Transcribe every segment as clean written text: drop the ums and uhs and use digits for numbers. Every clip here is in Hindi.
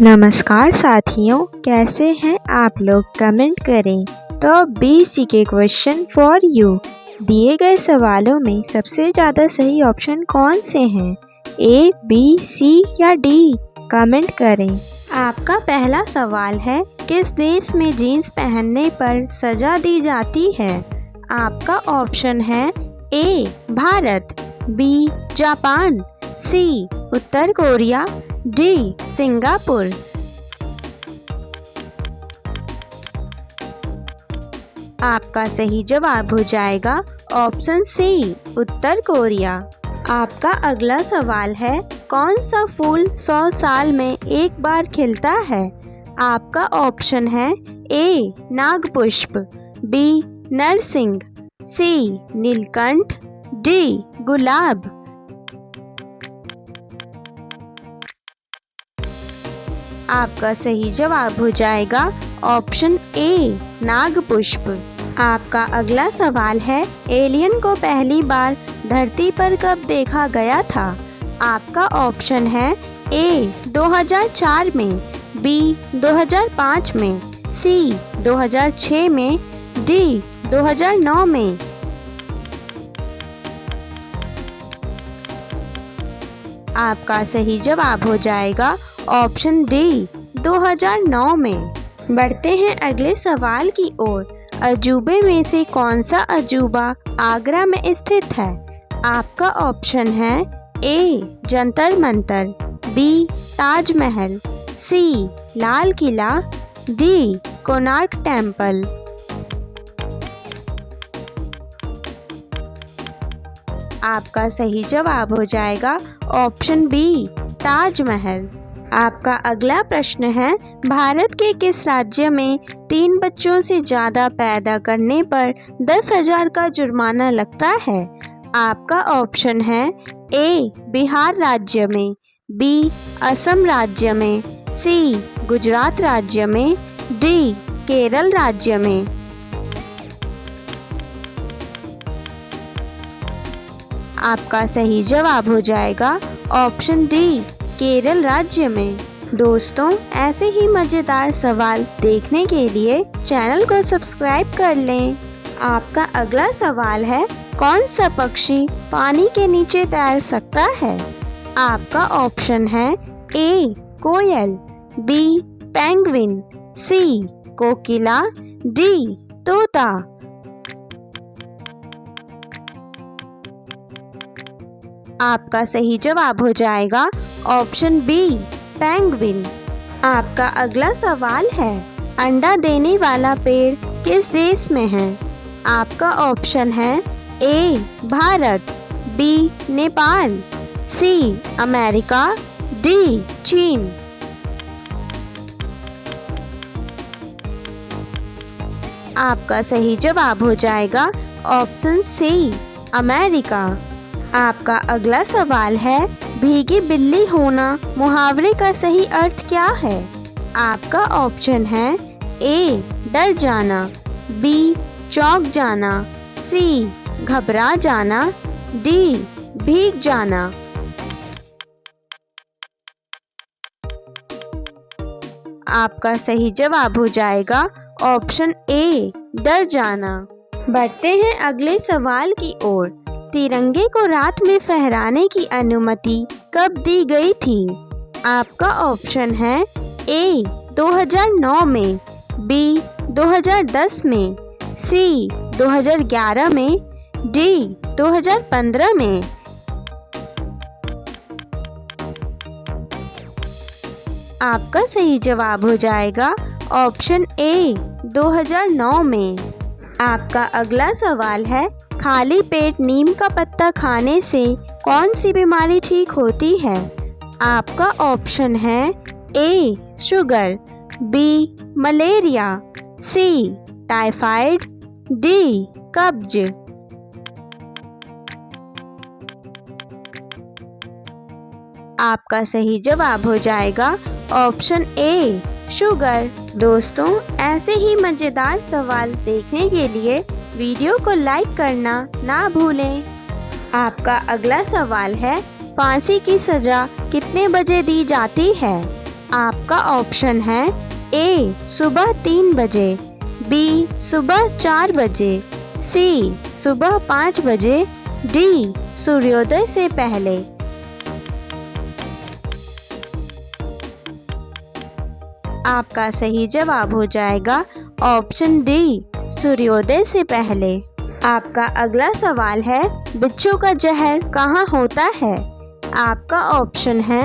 नमस्कार साथियों, कैसे हैं आप लोग? कमेंट करें। Top 20 GK question for you. दिए गए सवालों में सबसे ज़्यादा सही ऑप्शन कौन से हैं? ए, बी, सी या डी? कमेंट करें। आपका पहला सवाल है, किस देश में जीन्स पहनने पर सज़ा दी जाती है? आपका ऑप्शन है ए, भारत, बी, जापान, सी, उत्तर कोरिया, डी, सिंगापुर। आपका सही जवाब हो जाएगा ऑप्शन सी, उत्तर कोरिया। आपका अगला सवाल है, कौन सा फूल 100 साल में एक बार खिलता है? आपका ऑप्शन है ए, नागपुष्प, बी, नरसिंह, सी, नीलकंठ, डी, गुलाब। आपका सही जवाब हो जाएगा ऑप्शन ए, नागपुष्प। आपका अगला सवाल है, एलियन को पहली बार धरती पर कब देखा गया था? आपका ऑप्शन है ए, 2004 में, बी, 2005 में, सी, 2006 में, डी, 2009 में। आपका सही जवाब हो जाएगा ऑप्शन डी, 2009 में। बढ़ते हैं अगले सवाल की ओर। अजूबे में से कौन सा अजूबा आगरा में स्थित है? आपका ऑप्शन है ए, जंतर मंतर, बी, ताजमहल, सी, लाल किला, डी, कोणार्क टेम्पल। आपका सही जवाब हो जाएगा ऑप्शन बी, ताजमहल। आपका अगला प्रश्न है, भारत के किस राज्य में 3 बच्चों से ज़्यादा पैदा करने पर 10,000 का जुर्माना लगता है? आपका ऑप्शन है ए, बिहार राज्य में, बी, असम राज्य में, सी, गुजरात राज्य में, डी, केरल राज्य में। आपका सही जवाब हो जाएगा ऑप्शन डी, केरल राज्य में। दोस्तों, ऐसे ही मज़ेदार सवाल देखने के लिए चैनल को सब्सक्राइब कर लें। आपका अगला सवाल है, कौन सा पक्षी पानी के नीचे तैर सकता है? आपका ऑप्शन है ए, कोयल, बी, पेंगुइन, सी, कोकिला, डी, तोता। आपका सही जवाब हो जाएगा ऑप्शन बी, पेंगुइन। आपका अगला सवाल है, अंडा देने वाला पेड़ किस देश में है? आपका ऑप्शन है ए, भारत, बी, नेपाल, सी, अमेरिका, डी, चीन। आपका सही जवाब हो जाएगा ऑप्शन सी, अमेरिका। आपका अगला सवाल है, भीगी बिल्ली होना मुहावरे का सही अर्थ क्या है? आपका ऑप्शन है ए, डर जाना, बी, चौंक जाना, सी, घबरा जाना, डी, भीग जाना। आपका सही जवाब हो जाएगा ऑप्शन ए, डर जाना। बढ़ते हैं अगले सवाल की ओर। तिरंगे को रात में फहराने की अनुमति कब दी गई थी? आपका ऑप्शन है ए, 2009 में, बी, 2010 में, सी, 2011 में, डी, 2015 में। आपका सही जवाब हो जाएगा ऑप्शन ए, 2009 में। आपका अगला सवाल है, खाली पेट नीम का पत्ता खाने से कौन सी बीमारी ठीक होती है? आपका ऑप्शन है ए, शुगर, बी, मलेरिया, सी, टाइफाइड, डी, कब्ज। आपका सही जवाब हो जाएगा ऑप्शन ए, शुगर। दोस्तों, ऐसे ही मज़ेदार सवाल देखने के लिए वीडियो को लाइक करना ना भूलें। आपका अगला सवाल है, फांसी की सज़ा कितने बजे दी जाती है? आपका ऑप्शन है ए सुबह 3 बजे, बी सुबह 4 बजे, सी सुबह 5 बजे, डी सूर्योदय से पहले। आपका सही जवाब हो जाएगा ऑप्शन डी सूर्योदय से पहले। आपका अगला सवाल है बिच्छू का जहर कहाँ होता है? आपका ऑप्शन है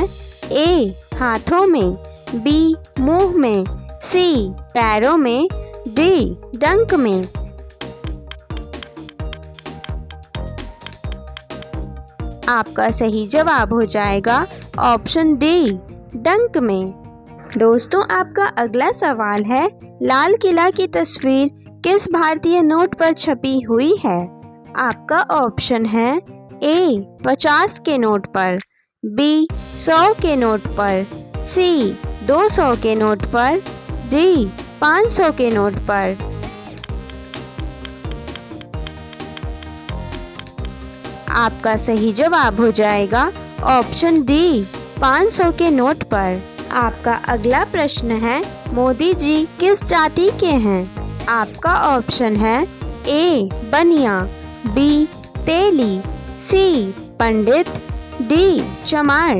ए हाथों में, बी मुंह में, सी पैरों में, डी डंक में। आपका सही जवाब हो जाएगा ऑप्शन डी डंक में। दोस्तों, आपका अगला सवाल है लाल किला की तस्वीर किस भारतीय नोट पर छपी हुई है? आपका ऑप्शन है ए 50 के नोट पर, बी 100 के नोट पर, सी 200 के नोट पर, डी 500 के नोट पर। आपका सही जवाब हो जाएगा ऑप्शन डी 500 के नोट पर। आपका अगला प्रश्न है मोदी जी किस जाति के हैं? आपका ऑप्शन है ए बनिया, बी तेली, सी पंडित, डी चमार।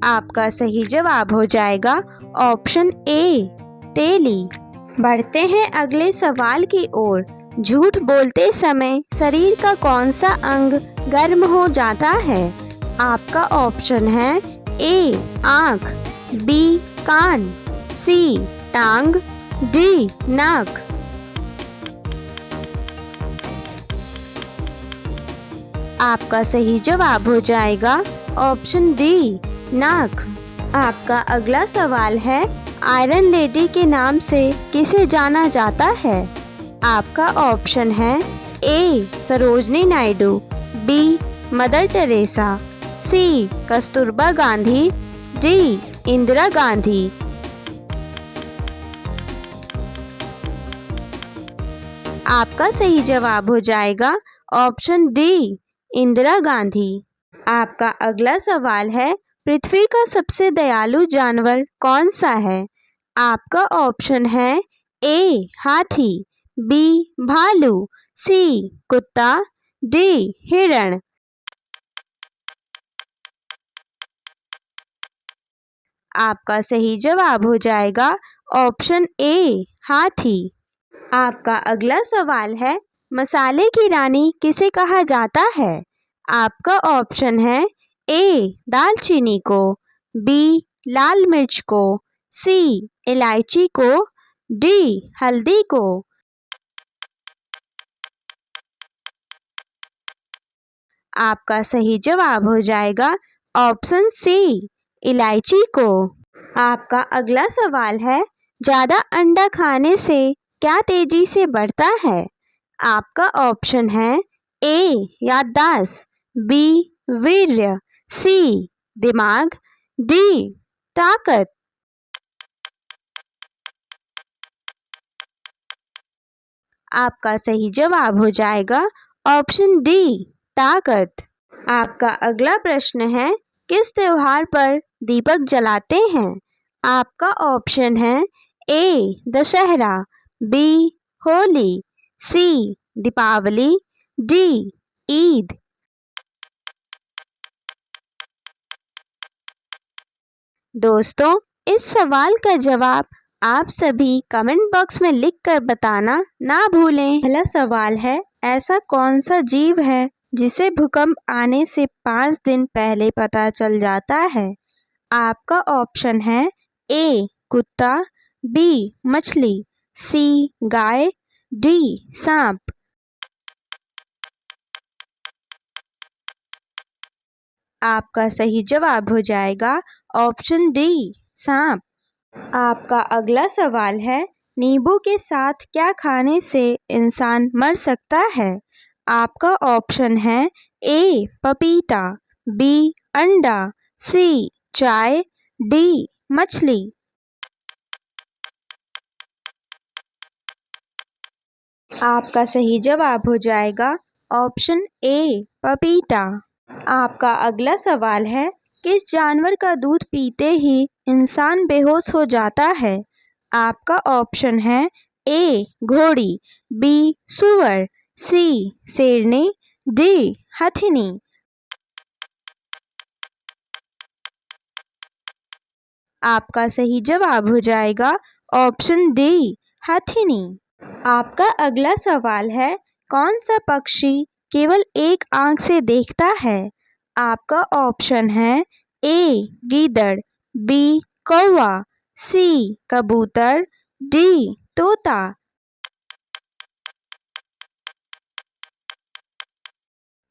आपका सही जवाब हो जाएगा ऑप्शन ए तेली। बढ़ते हैं अगले सवाल की ओर। झूठ बोलते समय शरीर का कौन सा अंग गर्म हो जाता है? आपका ऑप्शन है ए आँख, बी कान, सी टांग, डी नाक। आपका सही जवाब हो जाएगा ऑप्शन डी नाक। आपका अगला सवाल है आयरन लेडी के नाम से किसे जाना जाता है? आपका ऑप्शन है A Sarojini Naidu, B Mother Teresa, C Kasturba Gandhi, D Indira Gandhi. आपका सही जवाब हो जाएगा ऑप्शन डी इंदिरा गांधी। आपका अगला सवाल है पृथ्वी का सबसे दयालु जानवर कौन सा है? आपका ऑप्शन है ए हाथी, बी भालू, सी कुत्ता, डी हिरण। आपका सही जवाब हो जाएगा ऑप्शन ए हाथी। आपका अगला सवाल है मसाले की रानी किसे कहा जाता है? आपका ऑप्शन है ए दालचीनी को, बी लाल मिर्च को, सी इलायची को, डी हल्दी को। आपका सही जवाब हो जाएगा ऑप्शन सी इलायची को। आपका अगला सवाल है ज़्यादा अंडा खाने से क्या तेजी से बढ़ता है? आपका ऑप्शन है ए याददाश्त, बी वीर्य, सी दिमाग, डी ताकत। आपका सही जवाब हो जाएगा ऑप्शन डी ताकत। आपका अगला प्रश्न है किस त्योहार पर दीपक जलाते हैं? आपका ऑप्शन है ए दशहरा, बी होली, सी दीपावली, डी ईद। दोस्तों, इस सवाल का जवाब आप सभी कमेंट बॉक्स में लिखकर बताना ना भूलें। पहला सवाल है ऐसा कौन सा जीव है जिसे भूकंप आने से 5 दिन पहले पता चल जाता है? आपका ऑप्शन है ए कुत्ता, बी मछली, सी गाय, डी सांप। आपका सही जवाब हो जाएगा ऑप्शन डी सांप। आपका अगला सवाल है नींबू के साथ क्या खाने से इंसान मर सकता है? आपका ऑप्शन है ए पपीता, बी अंडा, सी चाय, डी मछली। आपका सही जवाब हो जाएगा ऑप्शन ए पपीता। आपका अगला सवाल है, किस जानवर का दूध पीते ही इंसान बेहोश हो जाता है? आपका ऑप्शन है ए घोड़ी, बी सूअर, सी शेरनी, डी हथिनी। आपका सही जवाब हो जाएगा ऑप्शन डी हथिनी। आपका अगला सवाल है, कौन सा पक्षी केवल एक आंख से देखता है? आपका ऑप्शन है ए गीदड़, बी कौवा, सी कबूतर, डी तोता।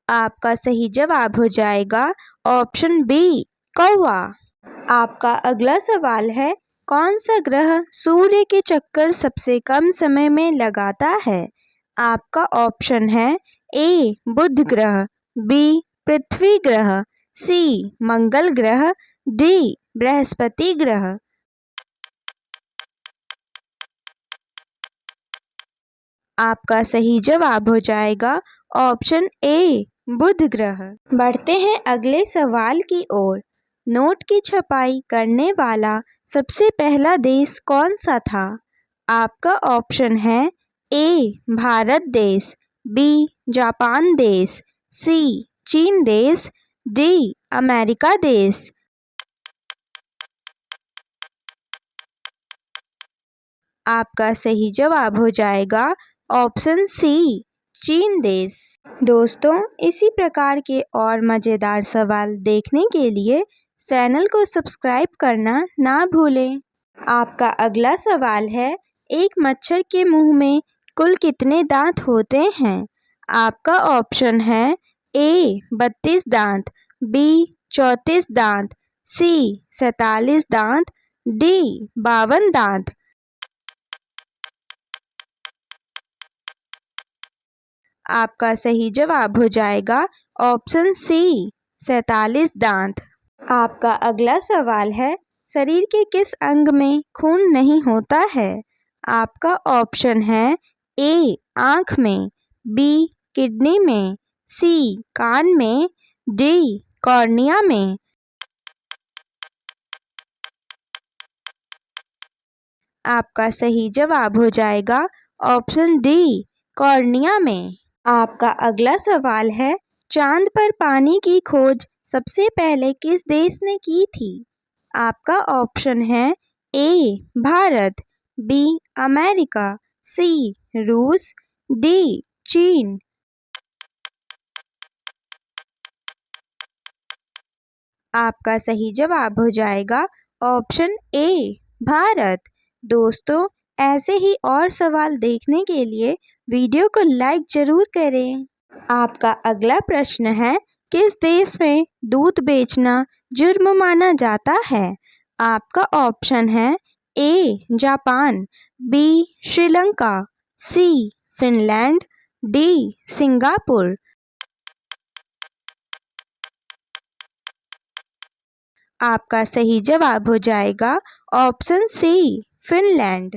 आपका सही जवाब हो जाएगा ऑप्शन बी कौवा। आपका अगला सवाल है, कौन सा ग्रह सूर्य के चक्कर सबसे कम समय में लगाता है? आपका ऑप्शन है ए बुध ग्रह, बी पृथ्वी ग्रह, सी मंगल ग्रह, डी बृहस्पति ग्रह। आपका सही जवाब हो जाएगा ऑप्शन ए बुध ग्रह। बढ़ते हैं अगले सवाल की ओर। नोट की छपाई करने वाला सबसे पहला देश कौन सा था? आपका ऑप्शन है ए भारत देश, बी जापान देश, सी चीन देश, डी अमेरिका देश। आपका सही जवाब हो जाएगा ऑप्शन सी चीन देश। दोस्तों, इसी प्रकार के और मज़ेदार सवाल देखने के लिए चैनल को सब्सक्राइब करना ना भूलें। आपका अगला सवाल है, एक मच्छर के मुंह में कुल कितने दांत होते हैं? आपका ऑप्शन है ए 32 दांत, बी 34 दांत, सी 47 दांत, डी 52 दांत। आपका सही जवाब हो जाएगा ऑप्शन सी 47 दांत। आपका अगला सवाल है, शरीर के किस अंग में खून नहीं होता है? आपका ऑप्शन है ए आँख में, बी किडनी में, सी कान में, डी कॉर्निया में। आपका सही जवाब हो जाएगा ऑप्शन डी कॉर्निया में। आपका अगला सवाल है, चांद पर पानी की खोज सबसे पहले किस देश ने की थी? आपका ऑप्शन है ए भारत, बी अमेरिका, सी रूस, डी चीन। आपका सही जवाब हो जाएगा ऑप्शन ए भारत। दोस्तों, ऐसे ही और सवाल देखने के लिए वीडियो को लाइक ज़रूर करें। आपका अगला प्रश्न है, किस देश में दूध बेचना जुर्म माना जाता है? आपका ऑप्शन है A Japan, B Sri Lanka, C Finland, D Singapore. आपका सही जवाब हो जाएगा ऑप्शन सी फिनलैंड।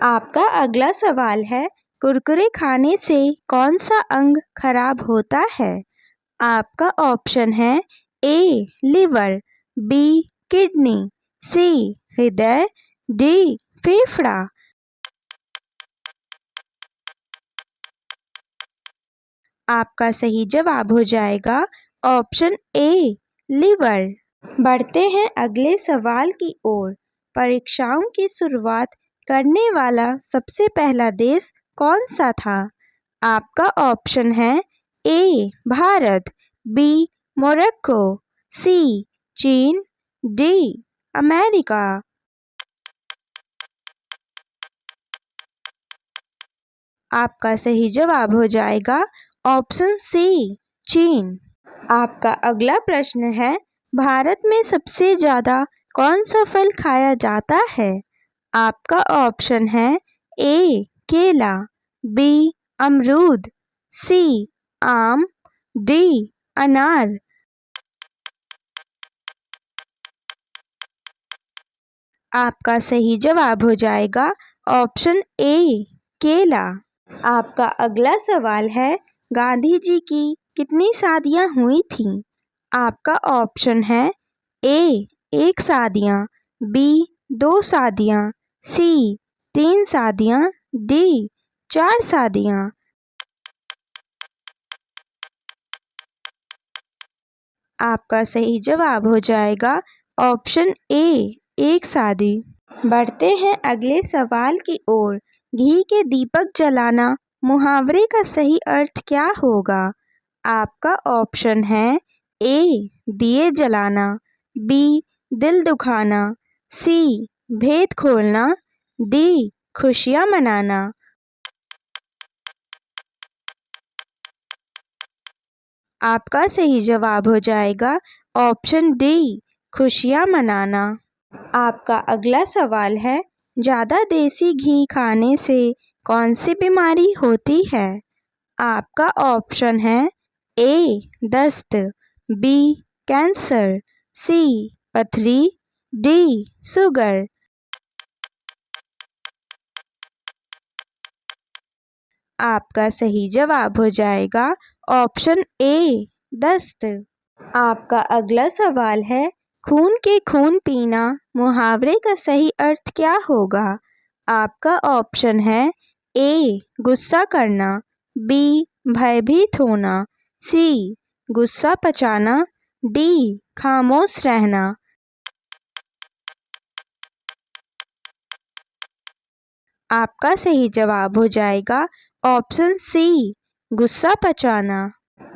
आपका अगला सवाल है, कुरकुरे खाने से कौन सा अंग खराब होता है? आपका ऑप्शन है ए लिवर, बी किडनी, सी हृदय, डी फेफड़ा। आपका सही जवाब हो जाएगा ऑप्शन ए लिवर। बढ़ते हैं अगले सवाल की ओर। परीक्षाओं की शुरुआत करने वाला सबसे पहला देश कौन सा था? आपका ऑप्शन है ए भारत, बी मोरक्को, सी चीन, डी अमेरिका। आपका सही जवाब हो जाएगा ऑप्शन सी चीन। आपका अगला प्रश्न है, भारत में सबसे ज़्यादा कौन सा फल खाया जाता है? आपका ऑप्शन है ए केला, बी अमरूद, सी आम, डी अनार। आपका सही जवाब हो जाएगा ऑप्शन ए केला। आपका अगला सवाल है, गांधी जी की कितनी शादियां हुई थीं? आपका ऑप्शन है ए 1 शादियाँ, बी 2 शादियाँ, सी 3 शादियाँ, डी 4 शादियाँ। आपका सही जवाब हो जाएगा ऑप्शन ए 1 शादी। बढ़ते हैं अगले सवाल की ओर। घी के दीपक जलाना मुहावरे का सही अर्थ क्या होगा? आपका ऑप्शन है ए दिए जलाना, बी दिल दुखाना, सी भेद खोलना, डी खुशियाँ मनाना। आपका सही जवाब हो जाएगा ऑप्शन डी खुशियाँ मनाना। आपका अगला सवाल है, ज़्यादा देसी घी खाने से कौन सी बीमारी होती है? आपका ऑप्शन है ए दस्त, बी कैंसर, सी पथरी, डी शुगर। आपका सही जवाब हो जाएगा ऑप्शन ए दस्त। आपका अगला सवाल है, खून के खून पीना मुहावरे का सही अर्थ क्या होगा? आपका ऑप्शन है ए गुस्सा करना, बी भयभीत होना, सी गुस्सा पचाना, डी खामोश रहना। आपका सही जवाब हो जाएगा ऑप्शन सी गुस्सा पचाना।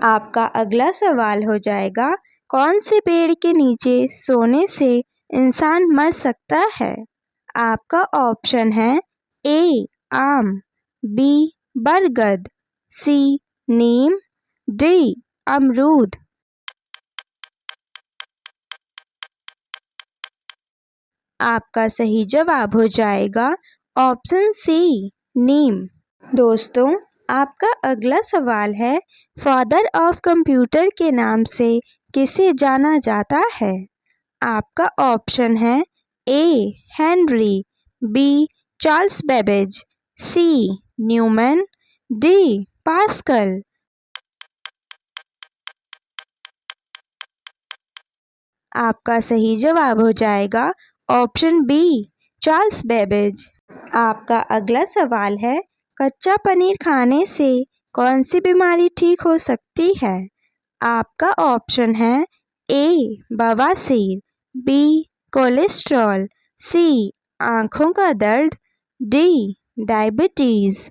आपका अगला सवाल हो जाएगा, कौन से पेड़ के नीचे सोने से इंसान मर सकता है? आपका ऑप्शन है ए आम, बी बरगद, सी नीम, डी अमरूद। आपका सही जवाब हो जाएगा ऑप्शन सी नीम। दोस्तों, आपका अगला सवाल है, फादर ऑफ कंप्यूटर के नाम से किसे जाना जाता है? आपका ऑप्शन है A Henry, B Charles Babbage, C Newman, D pascal. आपका सही जवाब हो जाएगा ऑप्शन बी चार्ल्स बेबेज। आपका अगला सवाल है, कच्चा पनीर खाने से कौन सी बीमारी ठीक हो सकती है? आपका ऑप्शन है ए बवासीर, बी कोलेस्ट्रॉल, सी आँखों का दर्द, डी डायबिटीज़।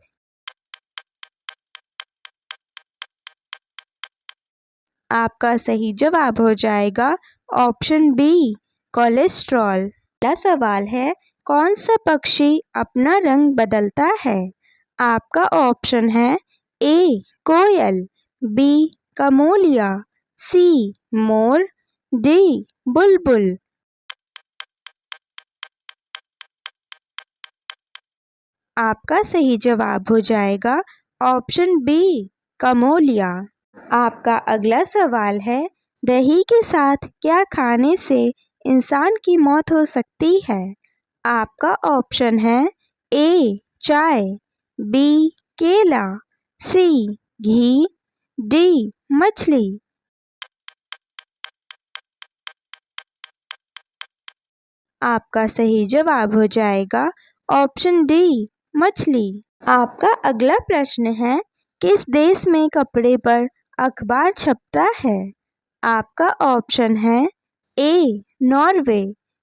आपका सही जवाब हो जाएगा ऑप्शन बी कोलेस्ट्रॉल। अगला सवाल है, कौन सा पक्षी अपना रंग बदलता है? आपका ऑप्शन है ए कोयल, बी कमोलिया, सी मोर, डी बुलबुल। आपका सही जवाब हो जाएगा ऑप्शन बी कमोलिया। आपका अगला सवाल है, दही के साथ क्या खाने से इंसान की मौत हो सकती है? आपका ऑप्शन है ए चाय, बी केला, सी घी, डी मछली। आपका सही जवाब हो जाएगा ऑप्शन डी मछली। आपका अगला प्रश्न है, किस देश में कपड़े पर अखबार छपता है? आपका ऑप्शन है A Norway,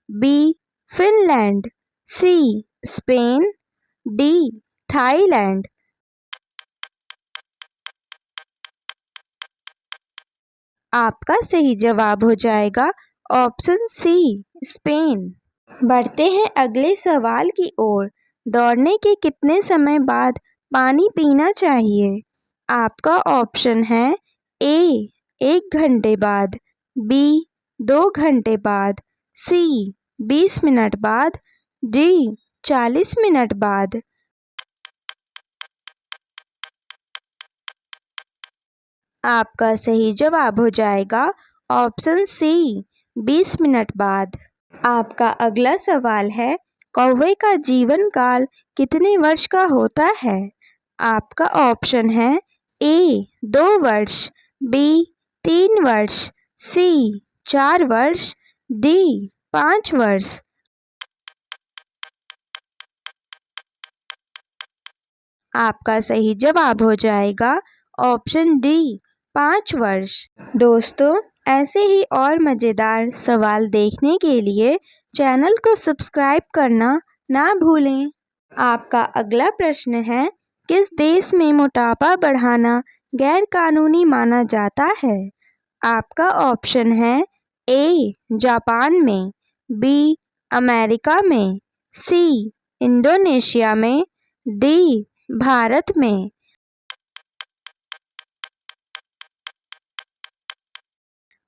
B Finland, C Spain, D Thailand. आपका सही जवाब हो जाएगा ऑप्शन सी स्पेन। बढ़ते हैं अगले सवाल की ओर। दौड़ने के कितने समय बाद पानी पीना चाहिए? आपका ऑप्शन है ए 1 घंटे बाद, बी 2 घंटे बाद, सी 20 मिनट बाद, डी 40 मिनट बाद। आपका सही जवाब हो जाएगा ऑप्शन सी 20 मिनट बाद। आपका अगला सवाल है, कौवे का जीवन काल कितने वर्ष का होता है? आपका ऑप्शन है ए 2 वर्ष, बी 3 वर्ष, सी 4 वर्ष, डी 5 वर्ष। आपका सही जवाब हो जाएगा ऑप्शन डी 5 वर्ष। दोस्तों, ऐसे ही और मज़ेदार सवाल देखने के लिए चैनल को सब्सक्राइब करना ना भूलें। आपका अगला प्रश्न है, किस देश में मोटापा बढ़ाना गैर कानूनी माना जाता है? आपका ऑप्शन है ए जापान में, बी अमेरिका में, सी इंडोनेशिया में, डी भारत में।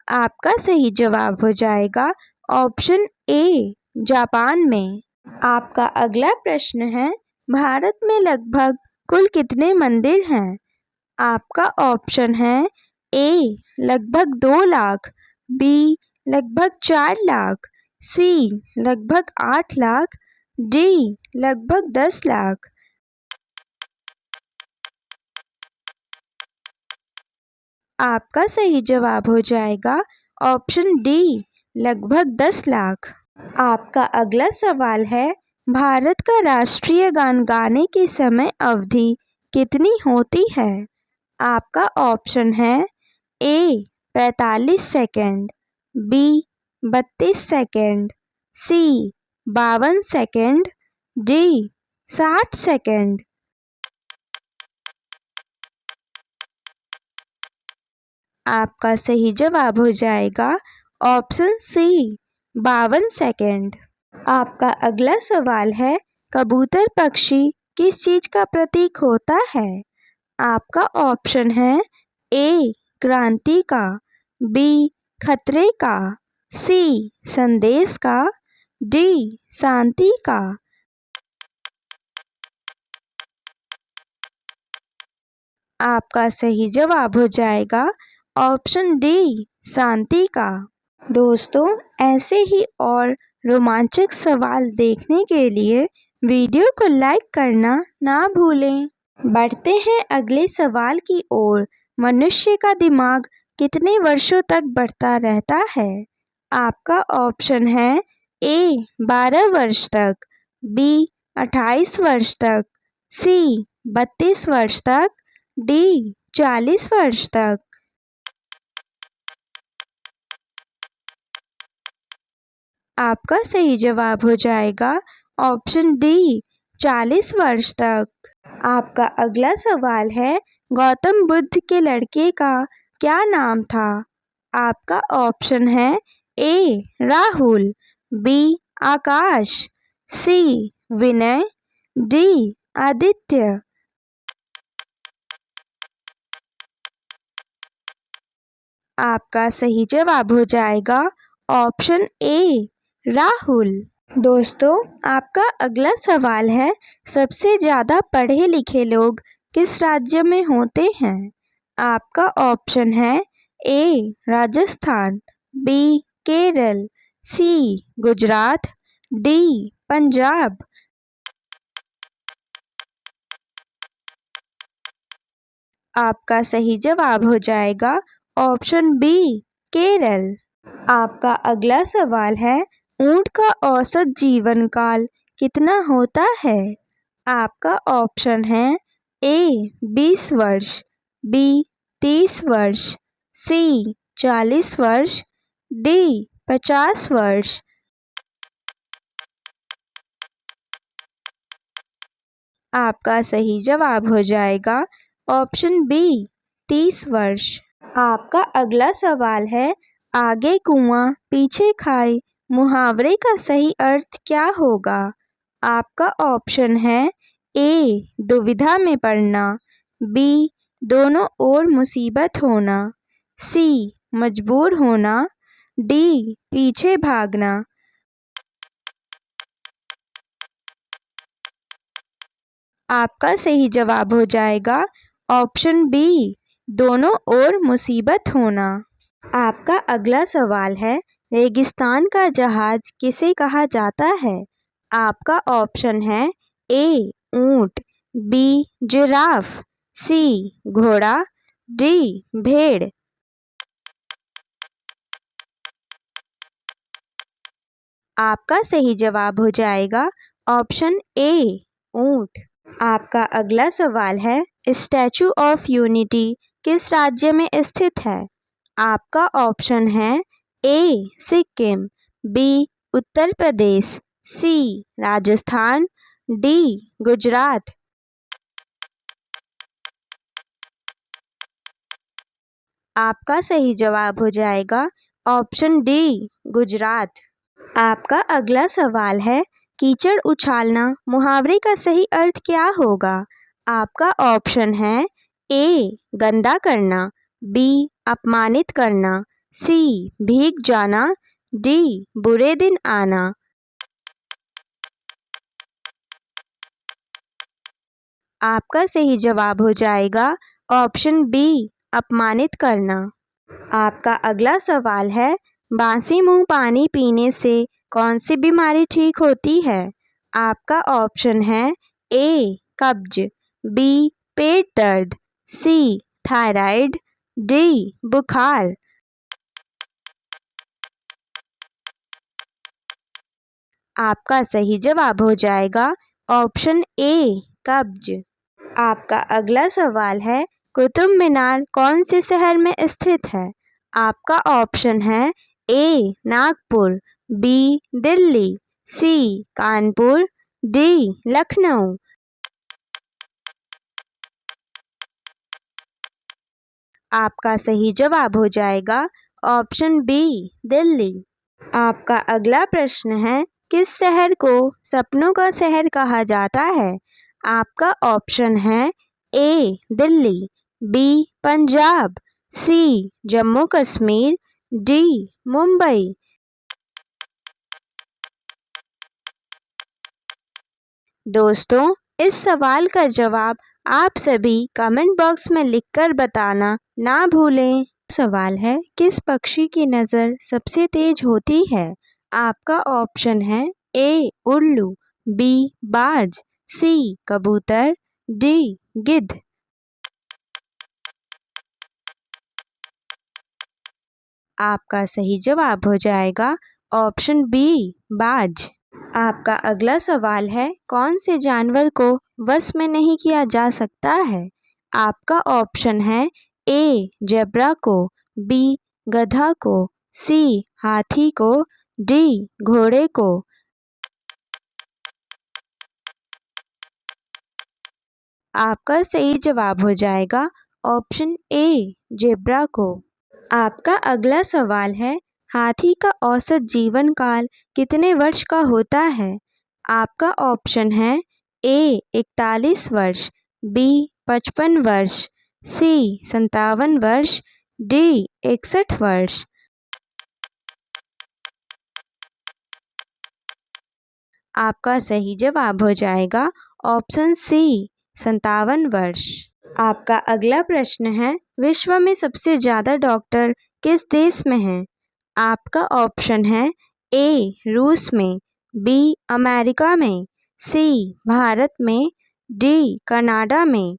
आपका सही जवाब हो जाएगा ऑप्शन ए जापान में। आपका अगला प्रश्न है, भारत में लगभग कुल कितने मंदिर हैं? आपका ऑप्शन है ए लगभग 2 लाख, बी लगभग 4 लाख, सी लगभग 8 लाख, डी लगभग 10 लाख। आपका सही जवाब हो जाएगा ऑप्शन डी लगभग 10 लाख। आपका अगला सवाल है, भारत का राष्ट्रीय गान गाने की समय अवधि कितनी होती है? आपका ऑप्शन है ए 45 सेकंड, बी 32 सेकंड, सी 52 सेकंड, डी 60 सेकंड। आपका सही जवाब हो जाएगा ऑप्शन सी 52 सेकंड। आपका अगला सवाल है, कबूतर पक्षी किस चीज़ का प्रतीक होता है? आपका ऑप्शन है ए क्रांति का, बी खतरे का, सी संदेश का, डी शांति का। आपका सही जवाब हो जाएगा ऑप्शन डी शांति का। दोस्तों, ऐसे ही और रोमांचक सवाल देखने के लिए वीडियो को लाइक करना ना भूलें। बढ़ते हैं अगले सवाल की ओर। मनुष्य का दिमाग कितने वर्षों तक बढ़ता रहता है? आपका ऑप्शन है ए 12 वर्ष तक, बी 28 वर्ष तक, सी 32 वर्ष तक, डी 40 वर्ष तक। आपका सही जवाब हो जाएगा ऑप्शन डी 40 वर्ष तक। आपका अगला सवाल है, गौतम बुद्ध के लड़के का क्या नाम था? आपका ऑप्शन है ए राहुल, बी आकाश, सी विनय, डी आदित्य। आपका सही जवाब हो जाएगा ऑप्शन ए राहुल। दोस्तों, आपका अगला सवाल है, सबसे ज़्यादा पढ़े लिखे लोग किस राज्य में होते हैं? आपका ऑप्शन है ए राजस्थान, बी केरल, सी गुजरात, डी पंजाब। आपका सही जवाब हो जाएगा ऑप्शन बी केरल। आपका अगला सवाल है, ऊंट का औसत जीवन काल कितना होता है? आपका ऑप्शन है ए 20 वर्ष, बी 30 वर्ष, सी 40 वर्ष, डी 50 वर्ष। आपका सही जवाब हो जाएगा ऑप्शन बी 30 वर्ष। आपका अगला सवाल है, आगे कुआं पीछे खाई मुहावरे का सही अर्थ क्या होगा? आपका ऑप्शन है ए दुविधा में पड़ना, बी दोनों ओर मुसीबत होना, सी मजबूर होना, डी पीछे भागना। आपका सही जवाब हो जाएगा ऑप्शन बी दोनों ओर मुसीबत होना। आपका अगला सवाल है, रेगिस्तान का जहाज किसे कहा जाता है? आपका ऑप्शन है ए ऊंट, बी जिराफ, सी घोड़ा, डी भेड़। आपका सही जवाब हो जाएगा ऑप्शन ए ऊंट। आपका अगला सवाल है स्टैचू ऑफ यूनिटी किस राज्य में स्थित है? आपका ऑप्शन है ए सिक्किम, बी उत्तर प्रदेश, सी राजस्थान, डी गुजरात। आपका सही जवाब हो जाएगा ऑप्शन डी गुजरात। आपका अगला सवाल है कीचड़ उछालना मुहावरे का सही अर्थ क्या होगा? आपका ऑप्शन है ए गंदा करना, बी अपमानित करना, सी भीग जाना, डी बुरे दिन आना। आपका सही जवाब हो जाएगा ऑप्शन बी अपमानित करना। आपका अगला सवाल है बासी मुंह पानी पीने से कौन सी बीमारी ठीक होती है? आपका ऑप्शन है ए कब्ज, बी पेट दर्द, सी थायराइड, डी बुखार। आपका सही जवाब हो जाएगा ऑप्शन ए कब्ज। आपका अगला सवाल है कुतुब मीनार कौन से शहर में स्थित है? आपका ऑप्शन है ए नागपुर, बी दिल्ली, सी कानपुर, डी लखनऊ। आपका सही जवाब हो जाएगा ऑप्शन बी दिल्ली। आपका अगला प्रश्न है किस शहर को सपनों का शहर कहा जाता है? आपका ऑप्शन है ए दिल्ली, बी पंजाब, सी जम्मू कश्मीर, डी मुंबई। दोस्तों इस सवाल का जवाब आप सभी कमेंट बॉक्स में लिखकर बताना ना भूलें। सवाल है किस पक्षी की नज़र सबसे तेज होती है? आपका ऑप्शन है ए उल्लू, बी बाज, सी कबूतर, डी गिद्ध। आपका सही जवाब हो जाएगा ऑप्शन बी बाज। आपका अगला सवाल है कौन से जानवर को वश में नहीं किया जा सकता है? आपका ऑप्शन है ए जेब्रा को, बी गधा को, सी हाथी को, डी घोड़े को। आपका सही जवाब हो जाएगा ऑप्शन ए जेब्रा को। आपका अगला सवाल है हाथी का औसत जीवन काल कितने वर्ष का होता है? आपका ऑप्शन है ए 41 वर्ष, बी 55 वर्ष, सी 57 वर्ष, डी 61 वर्ष। आपका सही जवाब हो जाएगा ऑप्शन सी 57 वर्ष। आपका अगला प्रश्न है विश्व में सबसे ज़्यादा डॉक्टर किस देश में हैं? आपका ऑप्शन है ए रूस में, बी अमेरिका में, सी भारत में, डी कनाडा में।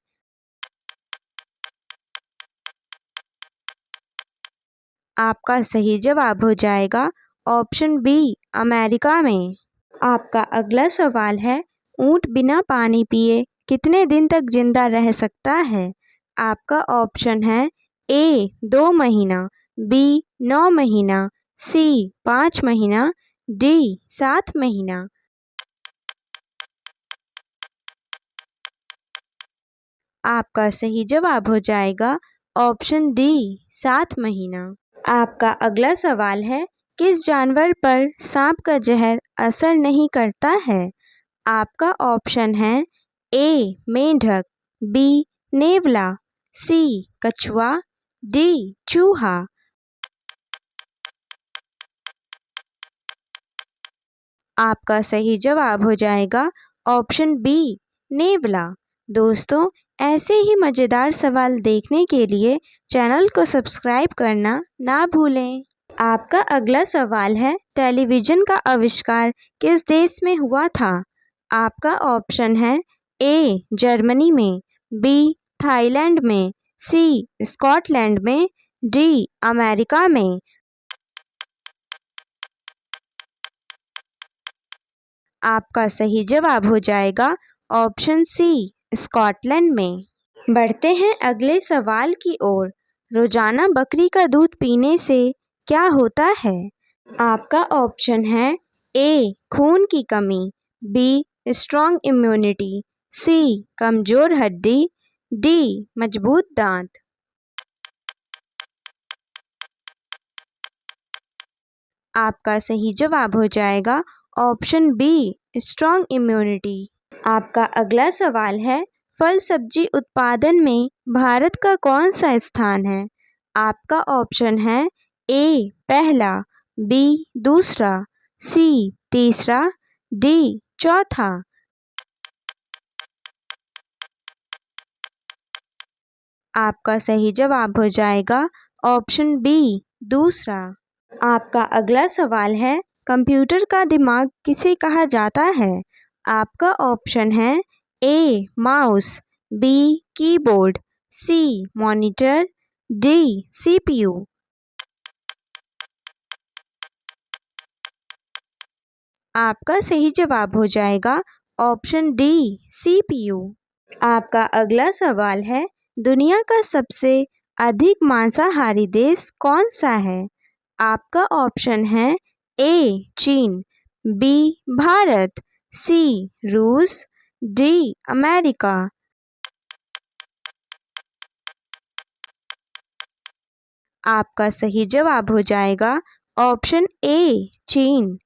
आपका सही जवाब हो जाएगा ऑप्शन बी अमेरिका में। आपका अगला सवाल है ऊंट बिना पानी पिए कितने दिन तक जिंदा रह सकता है? आपका ऑप्शन है ए 2 महीना, बी 9 महीना, सी 5 महीना, डी 7 महीना। आपका सही जवाब हो जाएगा ऑप्शन डी 7 महीना। आपका अगला सवाल है किस जानवर पर सांप का जहर असर नहीं करता है? आपका ऑप्शन है ए मेंढक, बी नेवला, सी कछुआ, डी चूहा। आपका सही जवाब हो जाएगा ऑप्शन बी नेवला। दोस्तों ऐसे ही मज़ेदार सवाल देखने के लिए चैनल को सब्सक्राइब करना ना भूलें। आपका अगला सवाल है टेलीविज़न का आविष्कार किस देश में हुआ था? आपका ऑप्शन है ए जर्मनी में, बी थाईलैंड में, सी स्कॉटलैंड में, डी अमेरिका में। आपका सही जवाब हो जाएगा ऑप्शन सी, स्कॉटलैंड में। बढ़ते हैं अगले सवाल की ओर। रोजाना बकरी का दूध पीने से क्या होता है? आपका ऑप्शन है ए, खून की कमी, बी, स्ट्रॉन्ग इम्यूनिटी, सी, कमजोर हड्डी, डी, मजबूत दांत। आपका सही जवाब हो जाएगा ऑप्शन बी, स्ट्रॉन्ग इम्यूनिटी। आपका अगला सवाल है, फल सब्जी उत्पादन में भारत का कौन सा स्थान है? आपका ऑप्शन है ए, पहला, बी, दूसरा, सी, तीसरा, डी, चौथा। आपका सही जवाब हो जाएगा ऑप्शन बी, दूसरा। आपका अगला सवाल है, कंप्यूटर का दिमाग किसे कहा जाता है? आपका ऑप्शन है ए, माउस, बी, कीबोर्ड, सी, मॉनिटर, डी, सीपीयू। आपका सही जवाब हो जाएगा ऑप्शन डी, सीपीयू। आपका अगला सवाल है, दुनिया का सबसे अधिक मांसाहारी देश कौन सा है? आपका ऑप्शन है ए, चीन, बी, भारत, सी, रूस, डी, अमेरिका। आपका सही जवाब हो जाएगा ऑप्शन ए, चीन।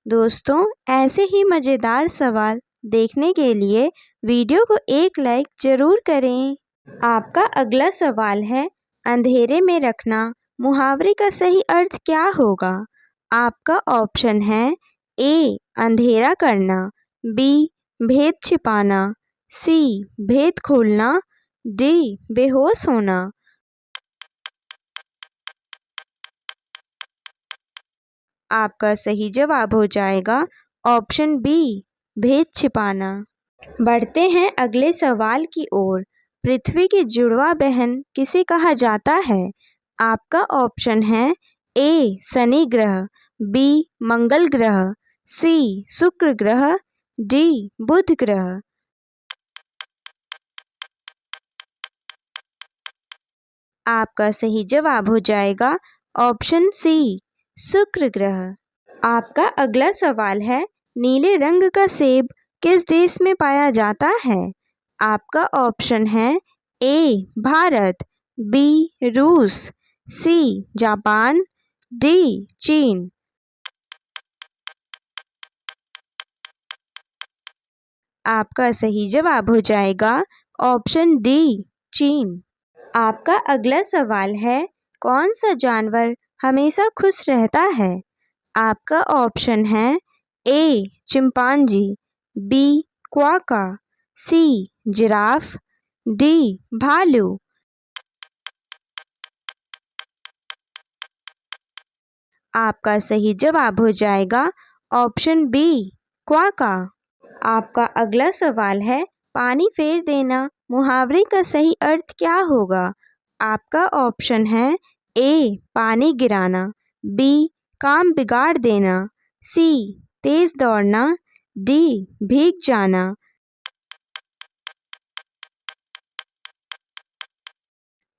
दोस्तों, ऐसे ही मज़ेदार सवाल देखने के लिए वीडियो को एक लाइक ज़रूर करें। आपका अगला सवाल है, अंधेरे में रखना मुहावरे का सही अर्थ क्या होगा? आपका ऑप्शन है ए, अंधेरा करना, बी, भेद छिपाना, सी, भेद खोलना, डी, बेहोश होना। आपका सही जवाब हो जाएगा ऑप्शन बी, भेद छिपाना। बढ़ते हैं अगले सवाल की ओर। पृथ्वी की जुड़वा बहन किसे कहा जाता है? आपका ऑप्शन है ए, शनि ग्रह, बी, मंगल ग्रह, सी, शुक्र ग्रह, डी, बुध ग्रह। आपका सही जवाब हो जाएगा ऑप्शन सी, शुक्र ग्रह। आपका अगला सवाल है, नीले रंग का सेब किस देश में पाया जाता है? आपका ऑप्शन है ए, भारत, बी, रूस, सी, जापान, डी, चीन। आपका सही जवाब हो जाएगा ऑप्शन डी, चीन। आपका अगला सवाल है, कौन सा जानवर हमेशा खुश रहता है? आपका ऑप्शन है ए, चिंपांजी, बी, क्वाका, सी, जिराफ, डी, भालू। आपका सही जवाब हो जाएगा ऑप्शन बी, क्वाका। आपका अगला सवाल है, पानी फेर देना मुहावरे का सही अर्थ क्या होगा? आपका ऑप्शन है ए, पानी गिराना, बी, काम बिगाड़ देना, सी, तेज दौड़ना, डी, भीग जाना।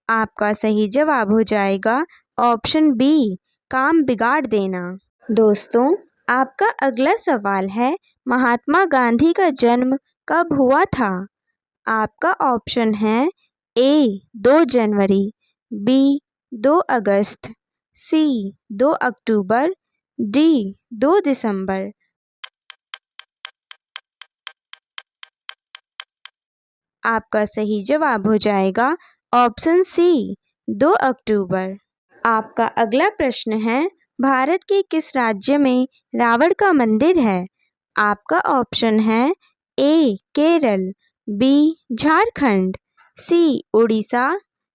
आपका सही जवाब हो जाएगा ऑप्शन बी, काम बिगाड़ देना। दोस्तों, आपका अगला सवाल है, महात्मा गांधी का जन्म कब हुआ था? आपका ऑप्शन है ए, 2 जनवरी, बी, 2 अगस्त, सी, 2 अक्टूबर, डी, 2 दिसंबर। आपका सही जवाब हो जाएगा ऑप्शन सी, 2 अक्टूबर। आपका अगला प्रश्न है, भारत के किस राज्य में रावण का मंदिर है? आपका ऑप्शन है ए, केरल, बी, झारखंड, सी, उड़ीसा,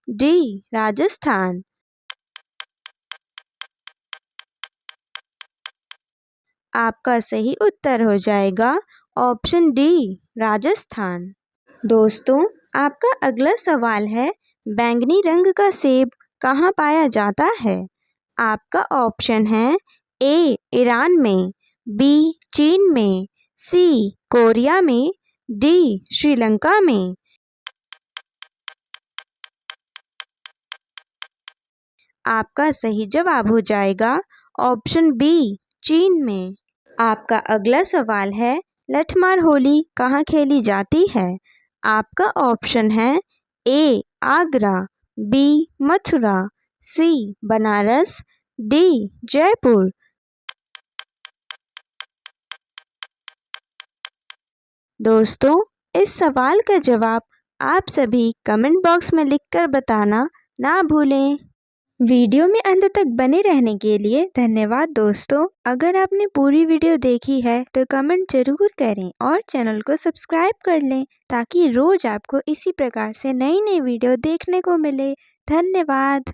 डी, राजस्थान। आपका सही उत्तर हो जाएगा ऑप्शन डी, राजस्थान। दोस्तों, आपका अगला सवाल है, बैंगनी रंग का सेब कहाँ पाया जाता है? आपका ऑप्शन है ए, ईरान में, बी, चीन में, सी कोरिया में, डी श्रीलंका में। आपका सही जवाब हो जाएगा ऑप्शन बी चीन में। आपका अगला सवाल है, लठमार होली कहाँ खेली जाती है? आपका ऑप्शन है ए आगरा, बी मथुरा, सी बनारस, डी जयपुर। दोस्तों, इस सवाल का जवाब आप सभी कमेंट बॉक्स में लिखकर बताना ना भूलें। वीडियो में अंत तक बने रहने के लिए धन्यवाद दोस्तों। अगर आपने पूरी वीडियो देखी है तो कमेंट जरूर करें और चैनल को सब्सक्राइब कर लें ताकि रोज आपको इसी प्रकार से नई नई वीडियो देखने को मिले। धन्यवाद।